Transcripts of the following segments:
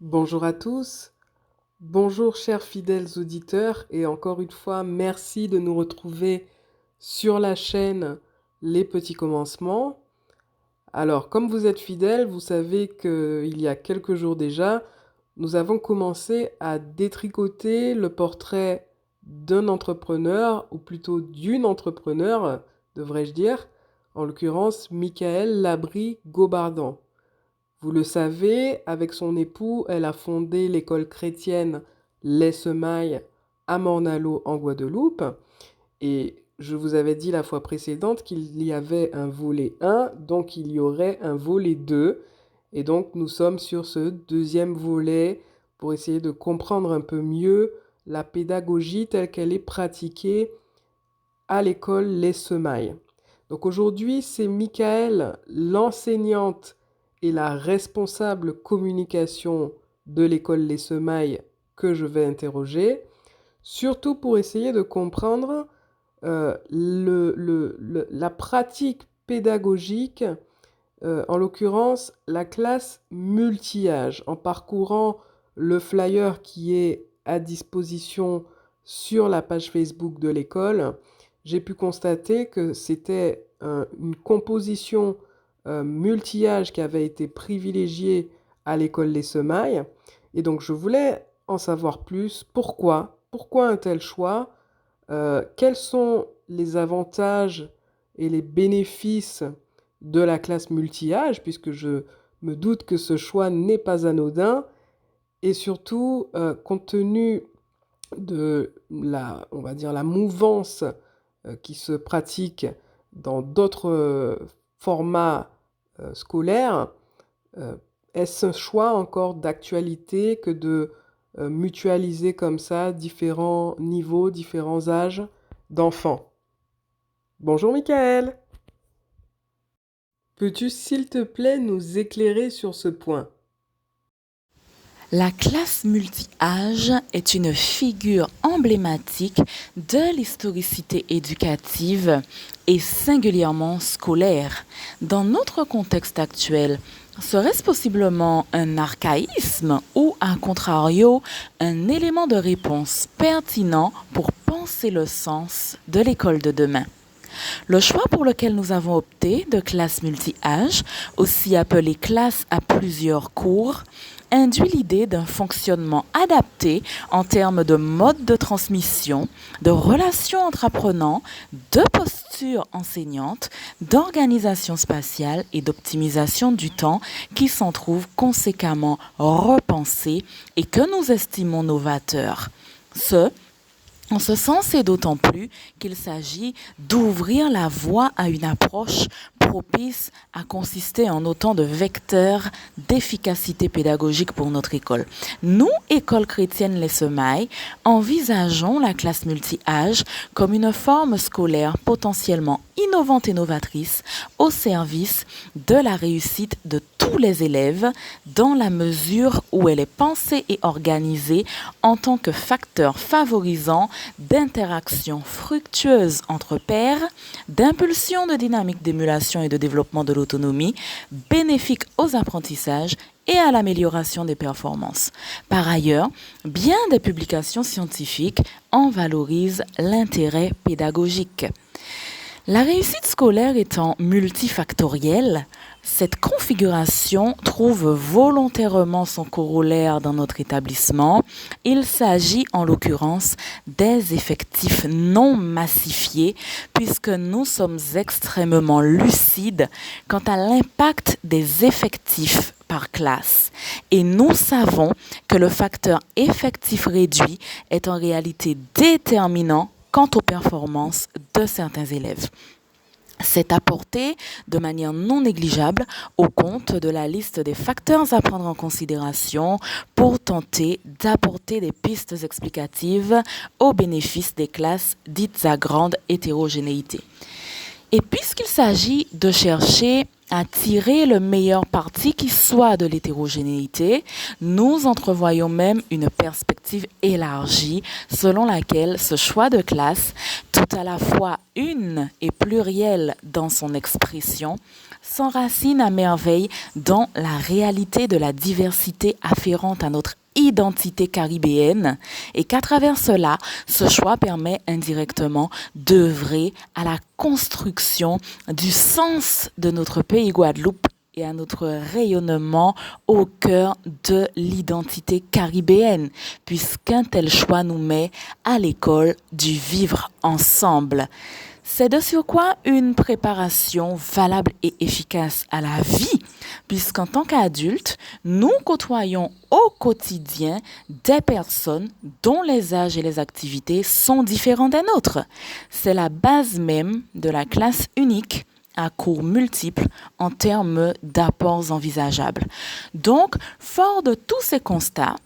Bonjour à tous, bonjour chers fidèles auditeurs et encore une fois merci de nous retrouver sur la chaîne Les Petits Commencements. Alors comme vous êtes fidèles, vous savez qu'il y a quelques jours déjà, nous avons commencé à détricoter le portrait d'un entrepreneur ou plutôt d'une entrepreneur, devrais-je dire, en l'occurrence Michael Labrie-Gobardan. Vous le savez, avec son époux, elle a fondé l'école chrétienne Les Semailles à Morne-à-l'Eau en Guadeloupe. Et je vous avais dit la fois précédente qu'il y avait un volet 1, donc il y aurait un volet 2. Et donc nous sommes sur ce deuxième volet pour essayer de comprendre un peu mieux la pédagogie telle qu'elle est pratiquée à l'école Les Semailles. Donc aujourd'hui, c'est Michael, l'enseignante et la responsable communication de l'école Les Semailles, que je vais interroger, surtout pour essayer de comprendre la pratique pédagogique, en l'occurrence la classe multi-âge, en parcourant le flyer qui est à disposition sur la page Facebook de l'école. J'ai pu constater que c'était une composition multi-âge qui avait été privilégiée à l'école Les Semailles. Et donc je voulais en savoir plus. Pourquoi un tel choix? Quels sont les avantages et les bénéfices de la classe multi-âge, puisque je me doute que ce choix n'est pas anodin, et surtout, compte tenu de on va dire, la mouvance qui se pratique dans d'autres formats scolaires, euh, est-ce un choix encore d'actualité que de mutualiser comme ça différents niveaux, différents âges d'enfants? Bonjour Michael, peux-tu s'il te plaît nous éclairer sur ce point? La classe multi-âge est une figure emblématique de l'historicité éducative et singulièrement scolaire. Dans notre contexte actuel, serait-ce possiblement un archaïsme ou, à contrario, un élément de réponse pertinent pour penser le sens de l'école de demain? Le choix pour lequel nous avons opté de classe multi-âge, aussi appelée classe à plusieurs cours, induit l'idée d'un fonctionnement adapté en termes de mode de transmission, de relations entre apprenants, de posture enseignante, d'organisation spatiale et d'optimisation du temps qui s'en trouve conséquemment repensé et que nous estimons novateur. En ce sens, c'est d'autant plus qu'il s'agit d'ouvrir la voie à une approche propice à consister en autant de vecteurs d'efficacité pédagogique pour notre école. Nous, École chrétienne Les Semailles, envisageons la classe multi-âge comme une forme scolaire potentiellement innovante et novatrice au service de la réussite de tous les élèves dans la mesure où elle est pensée et organisée en tant que facteur favorisant d'interaction fructueuse entre pairs, d'impulsion de dynamique d'émulation et de développement de l'autonomie, bénéfique aux apprentissages et à l'amélioration des performances. Par ailleurs, bien des publications scientifiques en valorisent l'intérêt pédagogique. La réussite scolaire étant multifactorielle, cette configuration trouve volontairement son corollaire dans notre établissement. Il s'agit en l'occurrence des effectifs non massifiés puisque nous sommes extrêmement lucides quant à l'impact des effectifs par classe. Et nous savons que le facteur effectif réduit est en réalité déterminant quant aux performances de certains élèves. C'est apporté de manière non négligeable au compte de la liste des facteurs à prendre en considération pour tenter d'apporter des pistes explicatives au bénéfice des classes dites à grande hétérogénéité. Et puisqu'il s'agit de chercher à tirer le meilleur parti qui soit de l'hétérogénéité, nous entrevoyons même une perspective élargie selon laquelle ce choix de classe, tout à la fois une et pluriel dans son expression, s'enracine à merveille dans la réalité de la diversité afférente à notre identité caribéenne et qu'à travers cela, ce choix permet indirectement d'œuvrer à la construction du sens de notre pays Guadeloupe et à notre rayonnement au cœur de l'identité caribéenne, puisqu'un tel choix nous met à l'école du vivre ensemble. C'est de surcroît une préparation valable et efficace à la vie, puisqu'en tant qu'adultes, nous côtoyons au quotidien des personnes dont les âges et les activités sont différents des nôtres. C'est la base même de la classe unique à cours multiples en termes d'apports envisageables. Donc, fort de tous ces constats,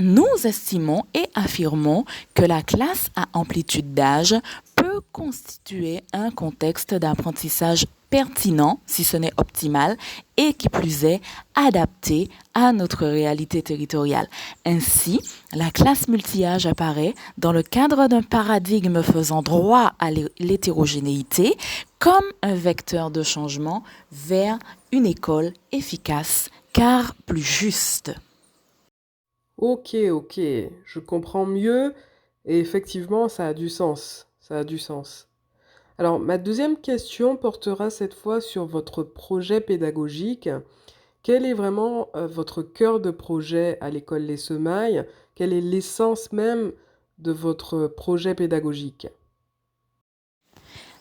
nous estimons et affirmons que la classe à amplitude d'âge peut constituer un contexte d'apprentissage pertinent, si ce n'est optimal, et qui plus est adapté à notre réalité territoriale. Ainsi, la classe multi-âge apparaît dans le cadre d'un paradigme faisant droit à l'hétérogénéité comme un vecteur de changement vers une école efficace car plus juste. Ok, ok, je comprends mieux et effectivement, ça a du sens. Ça a du sens. Alors, ma deuxième question portera cette fois sur votre projet pédagogique. Quel est vraiment votre cœur de projet à l'école Les Semailles? Quelle est l'essence même de votre projet pédagogique?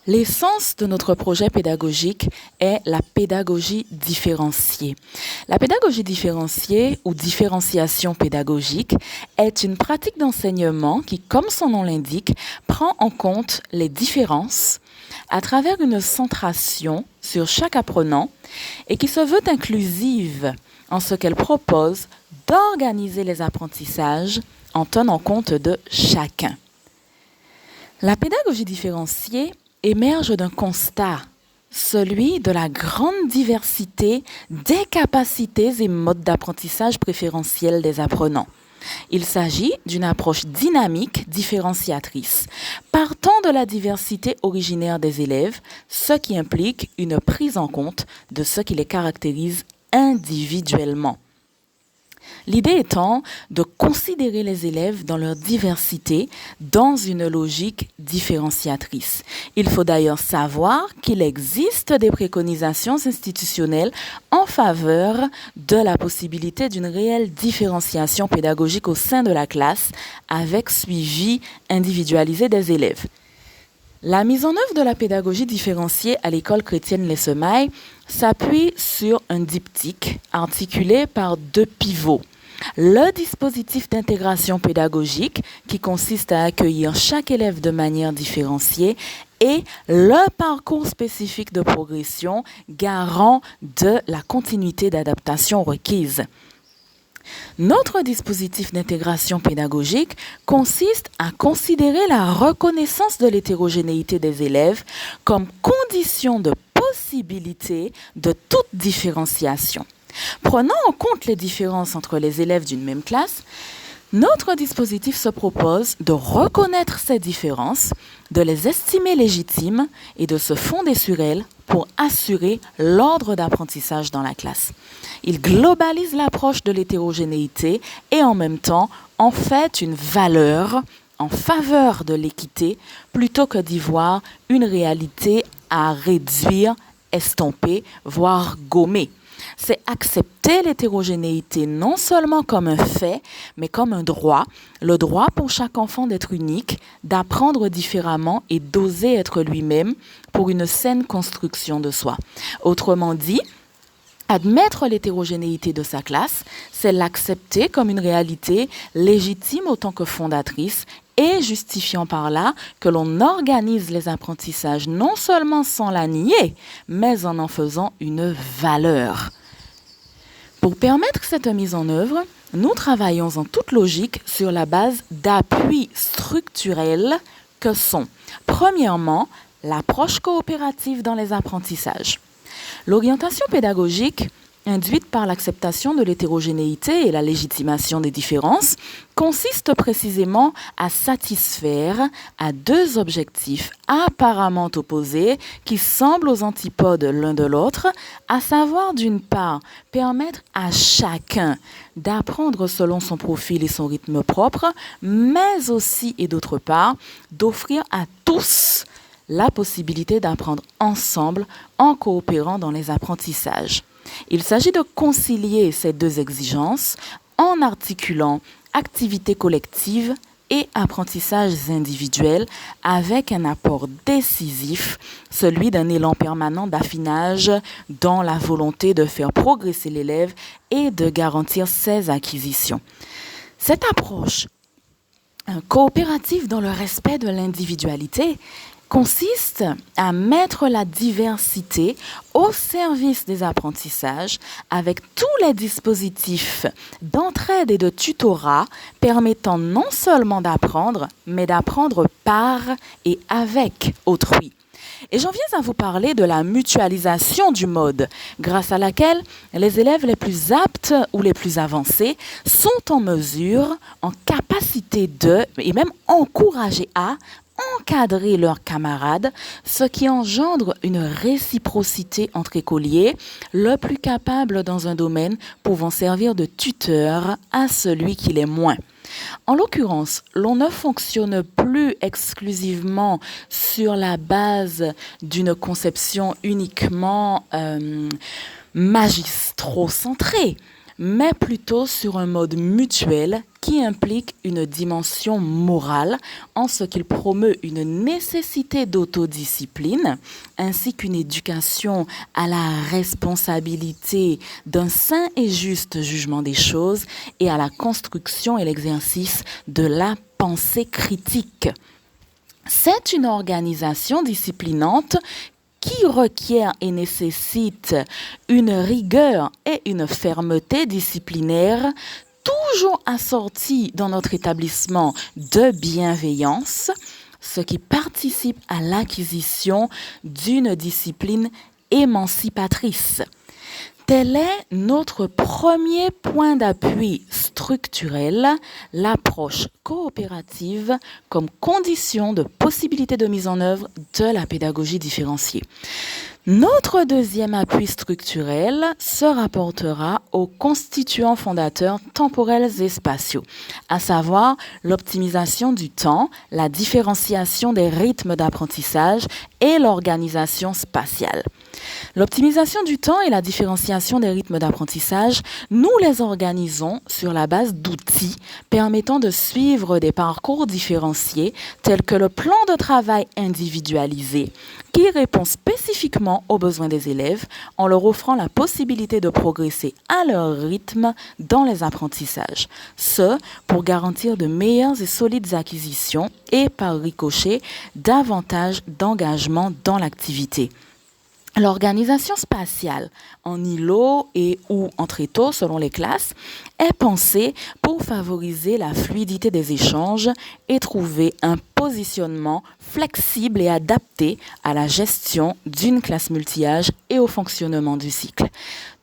L'essence de notre projet pédagogique est la pédagogie différenciée. La pédagogie différenciée ou différenciation pédagogique est une pratique d'enseignement qui, comme son nom l'indique, prend en compte les différences à travers une centration sur chaque apprenant et qui se veut inclusive en ce qu'elle propose d'organiser les apprentissages en tenant compte de chacun. La pédagogie différenciée émerge d'un constat, celui de la grande diversité des capacités et modes d'apprentissage préférentiels des apprenants. Il s'agit d'une approche dynamique, différenciatrice, partant de la diversité originaire des élèves, ce qui implique une prise en compte de ce qui les caractérise individuellement. L'idée étant de considérer les élèves dans leur diversité dans une logique différenciatrice. Il faut d'ailleurs savoir qu'il existe des préconisations institutionnelles en faveur de la possibilité d'une réelle différenciation pédagogique au sein de la classe avec suivi individualisé des élèves. La mise en œuvre de la pédagogie différenciée à l'école chrétienne Les Semailles s'appuie sur un diptyque articulé par deux pivots. Le dispositif d'intégration pédagogique qui consiste à accueillir chaque élève de manière différenciée et le parcours spécifique de progression garant de la continuité d'adaptation requise. Notre dispositif d'intégration pédagogique consiste à considérer la reconnaissance de l'hétérogénéité des élèves comme condition de possibilité de toute différenciation. Prenant en compte les différences entre les élèves d'une même classe, notre dispositif se propose de reconnaître ces différences, de les estimer légitimes et de se fonder sur elles pour assurer l'ordre d'apprentissage dans la classe. Il globalise l'approche de l'hétérogénéité et en même temps en fait une valeur en faveur de l'équité plutôt que d'y voir une réalité à réduire, estomper, voire gommer. C'est accepter l'hétérogénéité non seulement comme un fait, mais comme un droit, le droit pour chaque enfant d'être unique, d'apprendre différemment et d'oser être lui-même pour une saine construction de soi. Autrement dit, admettre l'hétérogénéité de sa classe, c'est l'accepter comme une réalité légitime autant que fondatrice et justifiant par là que l'on organise les apprentissages non seulement sans la nier, mais en faisant une valeur. Pour permettre cette mise en œuvre, nous travaillons en toute logique sur la base d'appuis structurels que sont, premièrement, l'approche coopérative dans les apprentissages. L'orientation pédagogique, induite par l'acceptation de l'hétérogénéité et la légitimation des différences, consiste précisément à satisfaire à deux objectifs apparemment opposés qui semblent aux antipodes l'un de l'autre, à savoir d'une part permettre à chacun d'apprendre selon son profil et son rythme propre, mais aussi et d'autre part d'offrir à tous la possibilité d'apprendre ensemble en coopérant dans les apprentissages. Il s'agit de concilier ces deux exigences en articulant activités collectives et apprentissages individuels avec un apport décisif, celui d'un élan permanent d'affinage dans la volonté de faire progresser l'élève et de garantir ses acquisitions. Cette approche coopérative dans le respect de l'individualité consiste à mettre la diversité au service des apprentissages avec tous les dispositifs d'entraide et de tutorat permettant non seulement d'apprendre, mais d'apprendre par et avec autrui. Et j'en viens à vous parler de la mutualisation du mode, grâce à laquelle les élèves les plus aptes ou les plus avancés sont en mesure, en capacité de, et même encouragés à, encadrer leurs camarades, ce qui engendre une réciprocité entre écoliers, le plus capable dans un domaine pouvant servir de tuteur à celui qui l'est moins. En l'occurrence, l'on ne fonctionne plus exclusivement sur la base d'une conception uniquement magistro-centrée, mais plutôt sur un mode mutuel qui implique une dimension morale en ce qu'il promeut une nécessité d'autodiscipline ainsi qu'une éducation à la responsabilité d'un sain et juste jugement des choses et à la construction et l'exercice de la pensée critique. C'est une organisation disciplinante qui requiert et nécessite une rigueur et une fermeté disciplinaire toujours assortie dans notre établissement de bienveillance, ce qui participe à l'acquisition d'une discipline émancipatrice. Tel est notre premier point d'appui structurel, l'approche coopérative comme condition de possibilité de mise en œuvre de la pédagogie différenciée. Notre deuxième appui structurel se rapportera aux constituants fondateurs temporels et spatiaux, à savoir l'optimisation du temps, la différenciation des rythmes d'apprentissage et l'organisation spatiale. L'optimisation du temps et la différenciation des rythmes d'apprentissage, nous les organisons sur la base d'outils permettant de suivre des parcours différenciés tels que le plan de travail individualisé qui répond spécifiquement aux besoins des élèves en leur offrant la possibilité de progresser à leur rythme dans les apprentissages. Ce, pour garantir de meilleures et solides acquisitions et par ricochet, davantage d'engagement dans l'activité. L'organisation spatiale en îlots et ou en tréteaux selon les classes est pensée pour favoriser la fluidité des échanges et trouver un positionnement flexible et adapté à la gestion d'une classe multi-âge et au fonctionnement du cycle.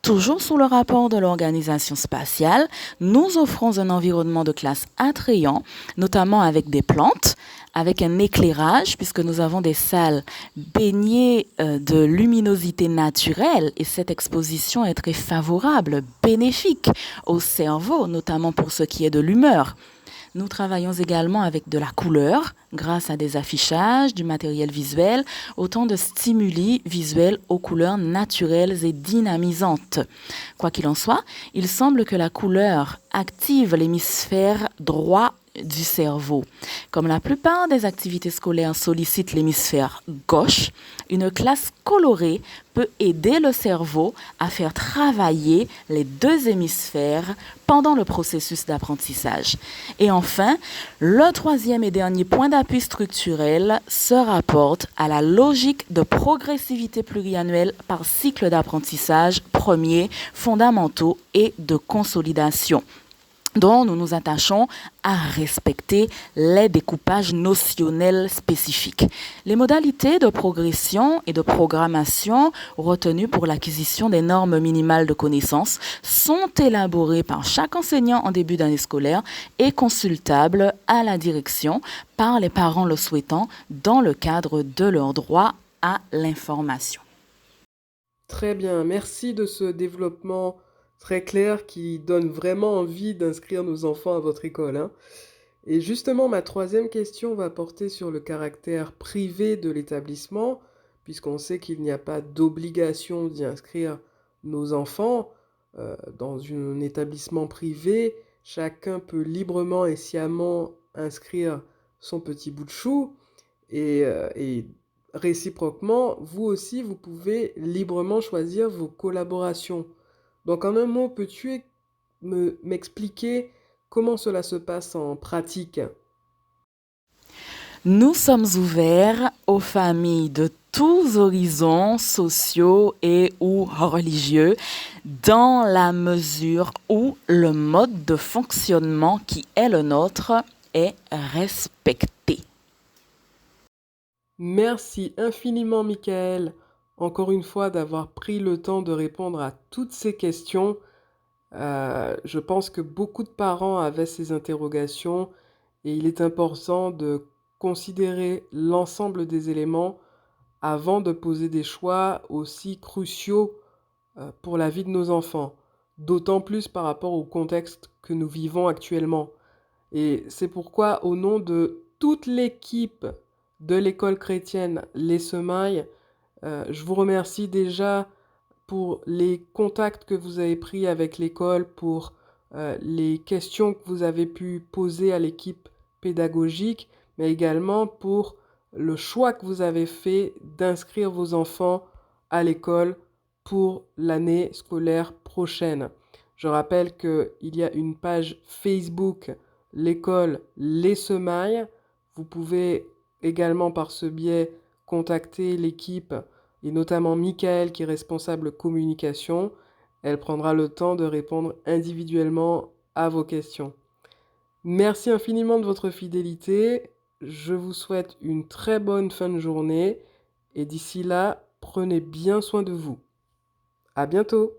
Toujours sous le rapport de l'organisation spatiale, nous offrons un environnement de classe attrayant, notamment avec des plantes, avec un éclairage, puisque nous avons des salles baignées de luminosité naturelle et cette exposition est très favorable, bénéfique au cerveau, notamment pour ce qui est de l'humeur. Nous travaillons également avec de la couleur, grâce à des affichages, du matériel visuel, autant de stimuli visuels aux couleurs naturelles et dynamisantes. Quoi qu'il en soit, il semble que la couleur active l'hémisphère droit du cerveau. Comme la plupart des activités scolaires sollicitent l'hémisphère gauche, une classe colorée peut aider le cerveau à faire travailler les deux hémisphères pendant le processus d'apprentissage. Et enfin, le troisième et dernier point d'appui structurel se rapporte à la logique de progressivité pluriannuelle par cycle d'apprentissage premier, fondamentaux et de consolidation. dont nous nous attachons à respecter les découpages notionnels spécifiques. Les modalités de progression et de programmation retenues pour l'acquisition des normes minimales de connaissances sont élaborées par chaque enseignant en début d'année scolaire et consultables à la direction par les parents le souhaitant dans le cadre de leur droit à l'information. Très bien, merci de ce développement très clair qui donne vraiment envie d'inscrire nos enfants à votre école, hein. Et justement, ma troisième question va porter sur le caractère privé de l'établissement, puisqu'on sait qu'il n'y a pas d'obligation d'y inscrire nos enfants. Dans un établissement privé, chacun peut librement et sciemment inscrire son petit bout de chou, et réciproquement, vous aussi, vous pouvez librement choisir vos collaborations. Donc, en un mot, peux-tu m'expliquer comment cela se passe en pratique? Nous sommes ouverts aux familles de tous horizons sociaux et ou religieux dans la mesure où le mode de fonctionnement qui est le nôtre est respecté. Merci infiniment, Michael, encore une fois d'avoir pris le temps de répondre à toutes ces questions. Je pense que beaucoup de parents avaient ces interrogations et il est important de considérer l'ensemble des éléments avant de poser des choix aussi cruciaux pour la vie de nos enfants, d'autant plus par rapport au contexte que nous vivons actuellement. Et c'est pourquoi, au nom de toute l'équipe de l'école chrétienne Les Semailles, je vous remercie déjà pour les contacts que vous avez pris avec l'école, pour les questions que vous avez pu poser à l'équipe pédagogique, mais également pour le choix que vous avez fait d'inscrire vos enfants à l'école pour l'année scolaire prochaine. Je rappelle qu'il y a une page Facebook, l'école Les Semailles. Vous pouvez également par ce biais contacter l'équipe et notamment Michael qui est responsable communication. Elle prendra le temps de répondre individuellement à vos questions. Merci infiniment de votre fidélité. Je vous souhaite une très bonne fin de journée et d'ici là, prenez bien soin de vous. À bientôt!